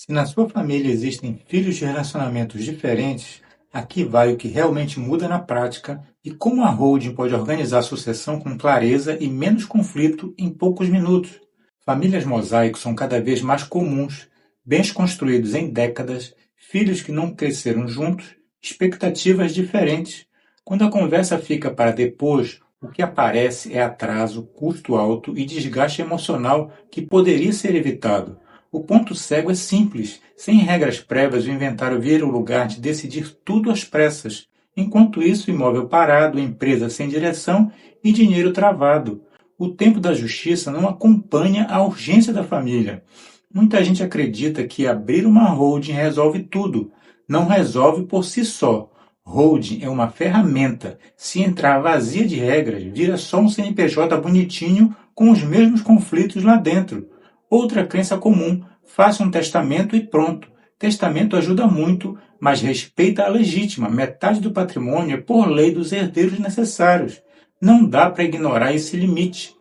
Se na sua família existem filhos de relacionamentos diferentes, aqui vai o que realmente muda na prática e como a holding pode organizar a sucessão com clareza e menos conflito em poucos minutos. Famílias mosaicos são cada vez mais comuns, bens construídos em décadas, filhos que não cresceram juntos, expectativas diferentes. Quando a conversa fica para depois, o que aparece é atraso, custo alto e desgaste emocional que poderia ser evitado. O ponto cego é simples. Sem regras prévias, o inventário vira o lugar de decidir tudo às pressas. Enquanto isso, imóvel parado, empresa sem direção e dinheiro travado. O tempo da justiça não acompanha a urgência da família. Muita gente acredita que abrir uma holding resolve tudo. Não resolve por si só. Holding é uma ferramenta. Se entrar vazia de regras, vira só um CNPJ bonitinho com os mesmos conflitos lá dentro. Outra crença comum: faça um testamento e pronto. Testamento ajuda muito, mas respeita a legítima. Metade do patrimônio é por lei dos herdeiros necessários. Não dá para ignorar esse limite.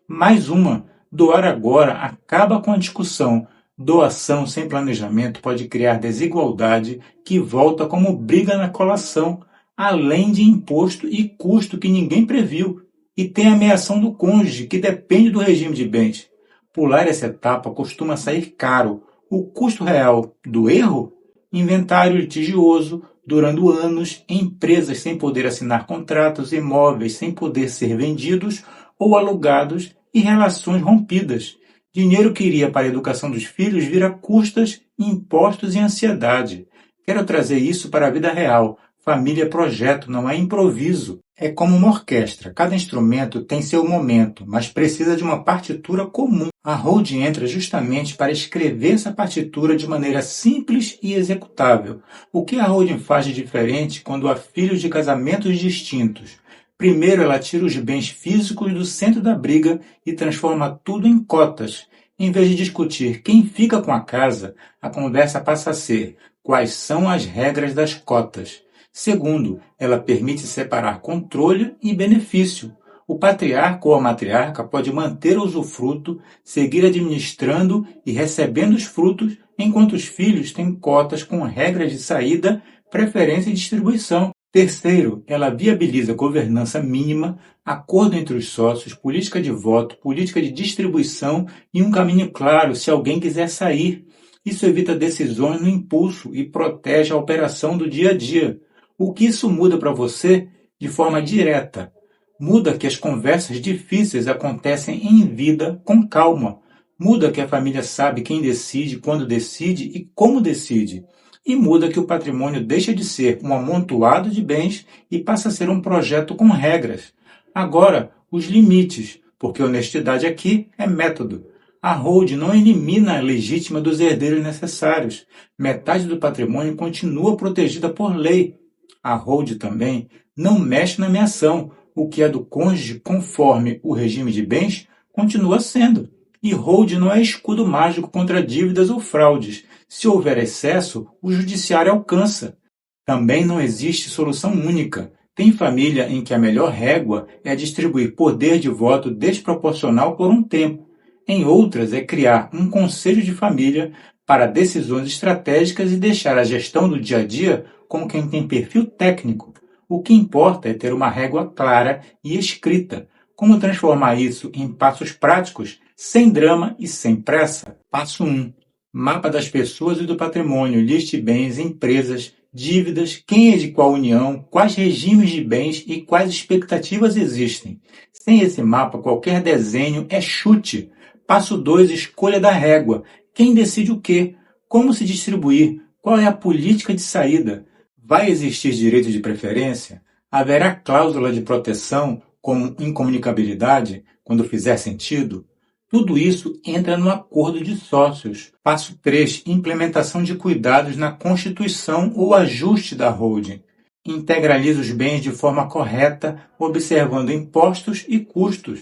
Mais uma: doar agora acaba com a discussão. Doação sem planejamento pode criar desigualdade que volta como briga na colação, além de imposto e custo que ninguém previu. E tem a ameação do cônjuge, que depende do regime de bens. Pular essa etapa costuma sair caro. O custo real do erro? Inventário litigioso, durando anos, empresas sem poder assinar contratos, imóveis sem poder ser vendidos ou alugados e relações rompidas. Dinheiro que iria para a educação dos filhos vira custas, impostos e ansiedade. Quero trazer isso para a vida real. Família é projeto, não é improviso. É como uma orquestra. Cada instrumento tem seu momento, mas precisa de uma partitura comum. A holding entra justamente para escrever essa partitura de maneira simples e executável. O que a holding faz de diferente quando há filhos de casamentos distintos? Primeiro, ela tira os bens físicos do centro da briga e transforma tudo em cotas. Em vez de discutir quem fica com a casa, a conversa passa a ser: quais são as regras das cotas? Segundo, ela permite separar controle e benefício. O patriarca ou a matriarca pode manter o usufruto, seguir administrando e recebendo os frutos, enquanto os filhos têm cotas com regras de saída, preferência e distribuição. Terceiro, ela viabiliza governança mínima, acordo entre os sócios, política de voto, política de distribuição e um caminho claro se alguém quiser sair. Isso evita decisões no impulso e protege a operação do dia a dia. O que isso muda para você de forma direta? Muda que as conversas difíceis acontecem em vida, com calma. Muda que a família sabe quem decide, quando decide e como decide. E muda que o patrimônio deixa de ser um amontoado de bens e passa a ser um projeto com regras. Agora, os limites, porque honestidade aqui é método. A holding não elimina a legítima dos herdeiros necessários. Metade do patrimônio continua protegida por lei. A holding também não mexe na meação. O que é do cônjuge conforme o regime de bens continua sendo. E holding não é escudo mágico contra dívidas ou fraudes. Se houver excesso, o judiciário alcança. Também não existe solução única. Tem família em que a melhor régua é distribuir poder de voto desproporcional por um tempo. Em outras, é criar um conselho de família para decisões estratégicas e deixar a gestão do dia a dia com quem tem perfil técnico. O que importa é ter uma régua clara e escrita. Como transformar isso em passos práticos, sem drama e sem pressa? Passo 1. Mapa das pessoas e do patrimônio. Liste bens, empresas, dívidas, quem é de qual união, quais regimes de bens e quais expectativas existem. Sem esse mapa, qualquer desenho é chute. Passo 2. Escolha da régua. Quem decide o quê? Como se distribuir? Qual é a política de saída? Vai existir direito de preferência? Haverá cláusula de proteção, como incomunicabilidade, quando fizer sentido? Tudo isso entra no acordo de sócios. Passo 3. Implementação de cuidados na constituição ou ajuste da holding. Integralize os bens de forma correta, observando impostos e custos.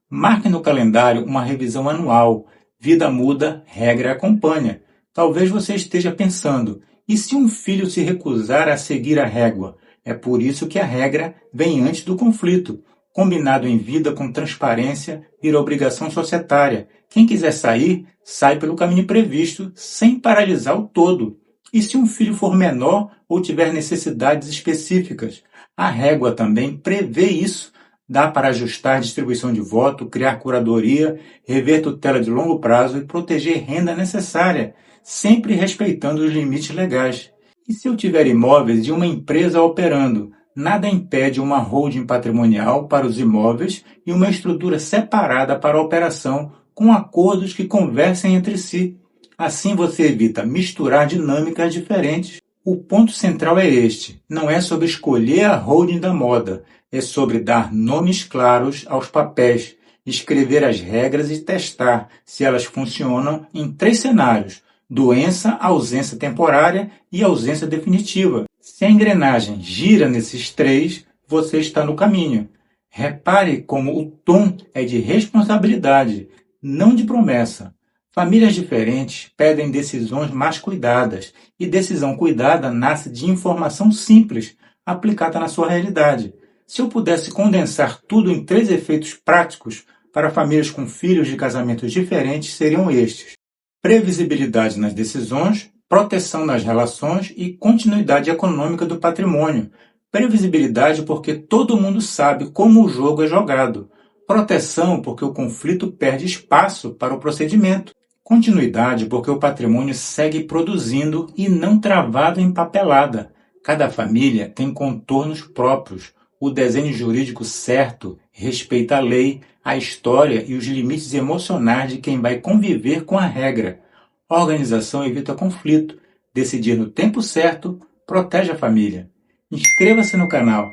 Marque no calendário uma revisão anual. Vida muda, regra acompanha. Talvez você esteja pensando: e se um filho se recusar a seguir a régua? É por isso que a regra vem antes do conflito. Combinado em vida com transparência vira obrigação societária. Quem quiser sair, sai pelo caminho previsto, sem paralisar o todo. E se um filho for menor ou tiver necessidades específicas? A régua também prevê isso. Dá para ajustar a distribuição de voto, criar curadoria, rever tutela de longo prazo e proteger renda necessária, sempre respeitando os limites legais. E se eu tiver imóveis de uma empresa operando? Nada impede uma holding patrimonial para os imóveis e uma estrutura separada para a operação, com acordos que conversem entre si. Assim você evita misturar dinâmicas diferentes. O ponto central é este: não é sobre escolher a holding da moda, é sobre dar nomes claros aos papéis, escrever as regras e testar se elas funcionam em 3 cenários: doença, ausência temporária e ausência definitiva. Se a engrenagem gira nesses 3, você está no caminho. Repare como o tom é de responsabilidade, não de promessa. Famílias diferentes pedem decisões mais cuidadas, e decisão cuidada nasce de informação simples, aplicada na sua realidade. Se eu pudesse condensar tudo em 3 efeitos práticos para famílias com filhos de casamentos diferentes, seriam estes: previsibilidade nas decisões, proteção nas relações e continuidade econômica do patrimônio. Previsibilidade porque todo mundo sabe como o jogo é jogado. Proteção porque o conflito perde espaço para o procedimento. Continuidade porque o patrimônio segue produzindo e não travado em papelada. Cada família tem contornos próprios. O desenho jurídico certo respeita a lei, a história e os limites emocionais de quem vai conviver com a regra. Organização evita conflito. Decidir no tempo certo protege a família. Inscreva-se no canal.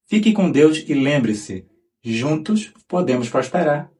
Fique com Deus e lembre-se, juntos podemos prosperar.